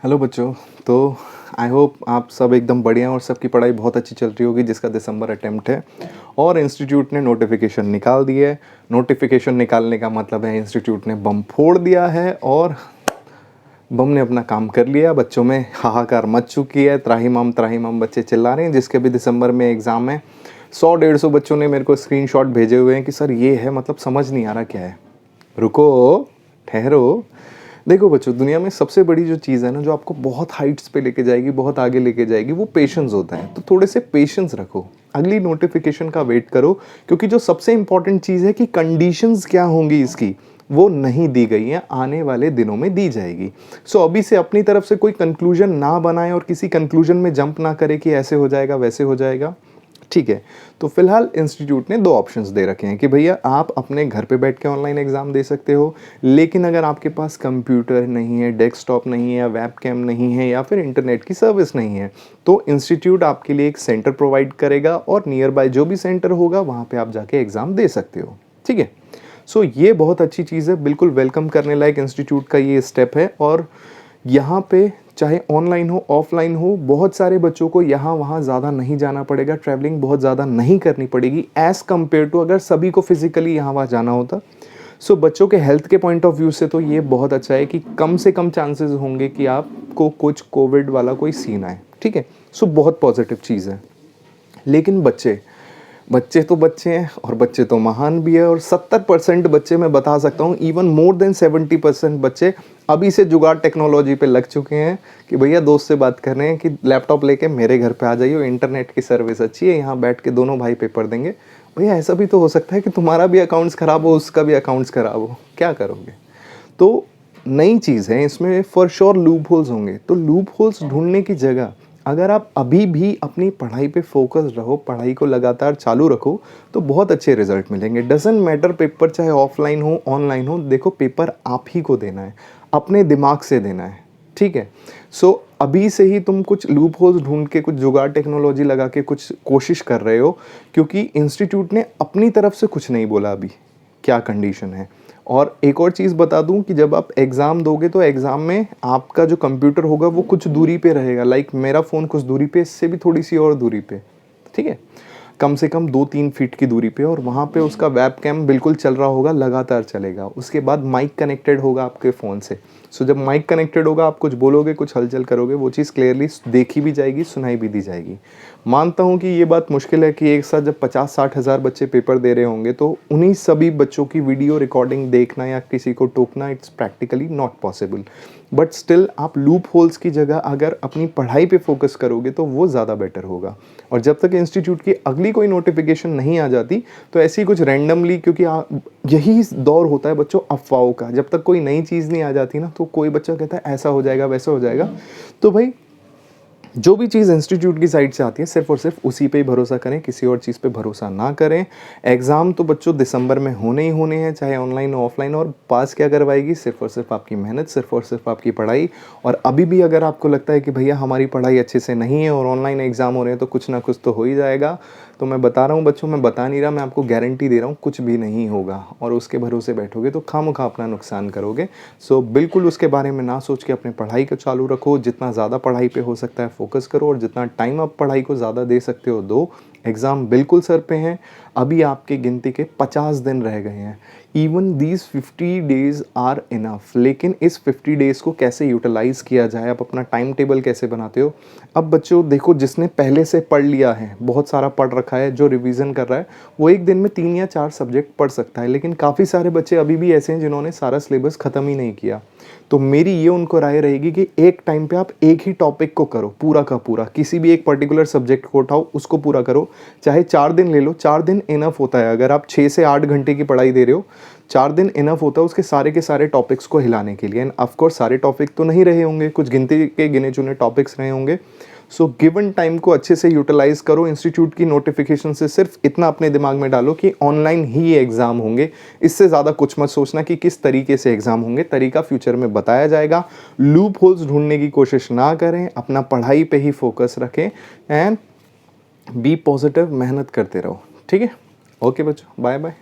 Hello बच्चों। तो I hope आप सब एकदम बढ़िया और सबकी पढ़ाई बहुत अच्छी चल रही होगी जिसका दिसंबर अटेम्प्ट है और इंस्टीट्यूट ने नोटिफिकेशन निकाल दी है। नोटिफिकेशन निकालने का मतलब है इंस्टीट्यूट ने बम फोड़ दिया है और बम ने अपना काम कर लिया। बच्चों में हाहाकार मच चुकी है, त्राहिमाम बच्चे चिल्ला रहे हैं जिसके भी दिसंबर में एग्ज़ाम है। 100-150 बच्चों ने मेरे को स्क्रीनशॉट भेजे हुए हैं कि सर ये है, मतलब समझ नहीं आ रहा क्या है। रुको, ठहरो। देखो बच्चों, दुनिया में सबसे बड़ी जो चीज़ है ना, जो आपको बहुत हाइट्स पे लेके जाएगी, बहुत आगे लेके जाएगी, वो पेशेंस होता है। तो थोड़े से पेशेंस रखो, अगली नोटिफिकेशन का वेट करो, क्योंकि जो सबसे इंपॉर्टेंट चीज़ है कि कंडीशंस क्या होंगी इसकी, वो नहीं दी गई है, आने वाले दिनों में दी जाएगी। सो अभी से अपनी तरफ से कोई कंक्लूजन ना बनाए और किसी कंक्लूजन में जंप ना करे कि ऐसे हो जाएगा वैसे हो जाएगा। ठीक है, तो फिलहाल इंस्टीट्यूट ने 2 ऑप्शंस दे रखे हैं कि भैया आप अपने घर पे बैठ के ऑनलाइन एग्ज़ाम दे सकते हो, लेकिन अगर आपके पास कंप्यूटर नहीं है, डेस्कटॉप नहीं है, या वेबकैम नहीं है, या फिर इंटरनेट की सर्विस नहीं है, तो इंस्टीट्यूट आपके लिए एक सेंटर प्रोवाइड करेगा और नियर बाय जो भी सेंटर होगा वहाँ पे आप जाके एग्ज़ाम दे सकते हो। ठीक है, सो ये बहुत अच्छी चीज़ है, बिल्कुल वेलकम करने लायक इंस्टीट्यूट का ये स्टेप है। और यहाँ पे चाहे ऑनलाइन हो ऑफलाइन हो, बहुत सारे बच्चों को यहाँ वहाँ ज़्यादा नहीं जाना पड़ेगा, ट्रैवलिंग बहुत ज़्यादा नहीं करनी पड़ेगी एज़ कम्पेयर टू अगर सभी को फिजिकली यहाँ वहाँ जाना होता। सो बच्चों के हेल्थ के पॉइंट ऑफ व्यू से तो ये बहुत अच्छा है कि कम से कम चांसेस होंगे कि आपको कुछ कोविड वाला कोई सीन आए। ठीक है, सो बहुत पॉजिटिव चीज़ है। लेकिन बच्चे बच्चे तो बच्चे हैं और बच्चे तो महान भी है, और 70% बच्चे, मैं बता सकता हूँ इवन मोर देन 70% बच्चे अभी से जुगाड़ टेक्नोलॉजी पे लग चुके हैं कि भैया दोस्त से बात कर रहे हैं कि लैपटॉप लेके मेरे घर पे आ जाइए, इंटरनेट की सर्विस अच्छी है, यहाँ बैठ के दोनों भाई पेपर देंगे। भैया ऐसा भी तो हो सकता है कि तुम्हारा भी अकाउंट्स ख़राब हो, उसका भी अकाउंट्स ख़राब हो, क्या करोगे? तो नई चीज़ है, इसमें फॉर श्योर लूप होल्स होंगे, तो लूप होल्स ढूंढने की जगह अगर आप अभी भी अपनी पढ़ाई पे फोकस रहो, पढ़ाई को लगातार चालू रखो, तो बहुत अच्छे रिजल्ट मिलेंगे। डजेंट मैटर पेपर चाहे ऑफलाइन हो ऑनलाइन हो, देखो पेपर आप ही को देना है, अपने दिमाग से देना है। ठीक है, सो अभी से ही तुम कुछ लूप होल्स ढूंढ के, कुछ जुगाड़ टेक्नोलॉजी लगा के कुछ कोशिश कर रहे हो, क्योंकि इंस्टीट्यूट ने अपनी तरफ से कुछ नहीं बोला अभी क्या कंडीशन है। और एक और चीज़ बता दूं कि जब आप एग्ज़ाम दोगे तो एग्ज़ाम में आपका जो कंप्यूटर होगा वो कुछ दूरी पे रहेगा, लाइक मेरा फ़ोन कुछ दूरी पे, इससे भी थोड़ी सी और दूरी पे। ठीक है, कम से कम 2-3 फीट की दूरी पे, और वहाँ पे उसका वेबकैम बिल्कुल चल रहा होगा, लगातार चलेगा। उसके बाद माइक कनेक्टेड होगा आपके फ़ोन से। सो जब माइक कनेक्टेड होगा, आप कुछ बोलोगे, कुछ हलचल करोगे, वो चीज़ क्लियरली देखी भी जाएगी, सुनाई भी दी जाएगी। मानता हूँ कि ये बात मुश्किल है कि एक साथ जब 50-60 हज़ार बच्चे पेपर दे रहे होंगे तो उन्हीं सभी बच्चों की वीडियो रिकॉर्डिंग देखना या किसी को टोकना, it's practically not possible. But still आप लूप होल्स की जगह अगर अपनी पढ़ाई पे फोकस करोगे तो वो ज़्यादा बेटर होगा। और जब तक इंस्टीट्यूट की अगली कोई नोटिफिकेशन नहीं आ जाती, तो ऐसी कुछ रैंडमली, क्योंकि यही दौर होता है बच्चों अफवाहों का, जब तक कोई नई चीज़ नहीं आ जाती ना, तो कोई बच्चा कहता है ऐसा हो जाएगा वैसा हो जाएगा। तो भाई जो भी चीज़ इंस्टीट्यूट की साइड से आती है सिर्फ और सिर्फ उसी पे ही भरोसा करें, किसी और चीज़ पे भरोसा ना करें। एग्ज़ाम तो बच्चों दिसंबर में होने ही होने हैं, चाहे ऑनलाइन हो ऑफलाइन, और पास क्या करवाएगी? सिर्फ और सिर्फ आपकी मेहनत, सिर्फ और सिर्फ आपकी पढ़ाई। और अभी भी अगर आपको लगता है कि भैया हमारी पढ़ाई अच्छे से नहीं है और ऑनलाइन एग्ज़ाम हो रहे हैं तो कुछ ना कुछ तो हो ही जाएगा, तो मैं बता रहा हूँ बच्चों, मैं बता नहीं रहा, मैं आपको गारंटी दे रहा हूँ कुछ भी नहीं होगा। और उसके भरोसे बैठोगे तो खामखा अपना नुकसान करोगे। सो बिल्कुल उसके बारे में ना सोच के अपने पढ़ाई को चालू रखो, जितना ज़्यादा पढ़ाई पे हो सकता है फोकस करो, और जितना टाइम आप पढ़ाई को ज़्यादा दे सकते हो दो। एग्ज़ाम बिल्कुल सर पे हैं, अभी आपके गिनती के 50 दिन रह गए हैं। Even these 50 days are enough, लेकिन इस 50 डेज़ को कैसे यूटिलाइज़ किया जाए, आप अपना टाइम टेबल कैसे बनाते हो। अब बच्चों देखो, जिसने पहले से पढ़ लिया है, बहुत सारा पढ़ रखा है, जो रिवीजन कर रहा है, वो एक दिन में 3 या 4 सब्जेक्ट पढ़ सकता है, लेकिन काफ़ी सारे बच्चे अभी भी ऐसे हैं जिन्होंने सारा सिलेबस ख़त्म ही नहीं किया। तो मेरी ये उनको राय रहेगी कि एक टाइम पे आप एक ही टॉपिक को करो पूरा का पूरा, किसी भी एक पर्टिकुलर सब्जेक्ट को उठाओ, उसको पूरा करो, चाहे 4 दिन ले लो, 4 दिन इनफ होता है। अगर आप 6 से 8 घंटे की पढ़ाई दे रहे हो, 4 दिन इनफ होता है उसके सारे के सारे टॉपिक्स को हिलाने के लिए। एंड ऑफकोर्स सारे टॉपिक तो नहीं रहे होंगे, कुछ गिनती के गिने चुने टॉपिक्स रहे होंगे। सो गिवन टाइम को अच्छे से यूटिलाइज करो। इंस्टीट्यूट की नोटिफिकेशन से सिर्फ इतना अपने दिमाग में डालो कि ऑनलाइन ही एग्ज़ाम होंगे, इससे ज़्यादा कुछ मत सोचना कि किस तरीके से एग्ज़ाम होंगे, तरीका फ्यूचर में बताया जाएगा। लूप होल्स ढूंढने की कोशिश ना करें, अपना पढ़ाई पे ही फोकस रखें एंड बी पॉजिटिव, मेहनत करते रहो। ठीक है, ओके बच्चों, बाय बाय।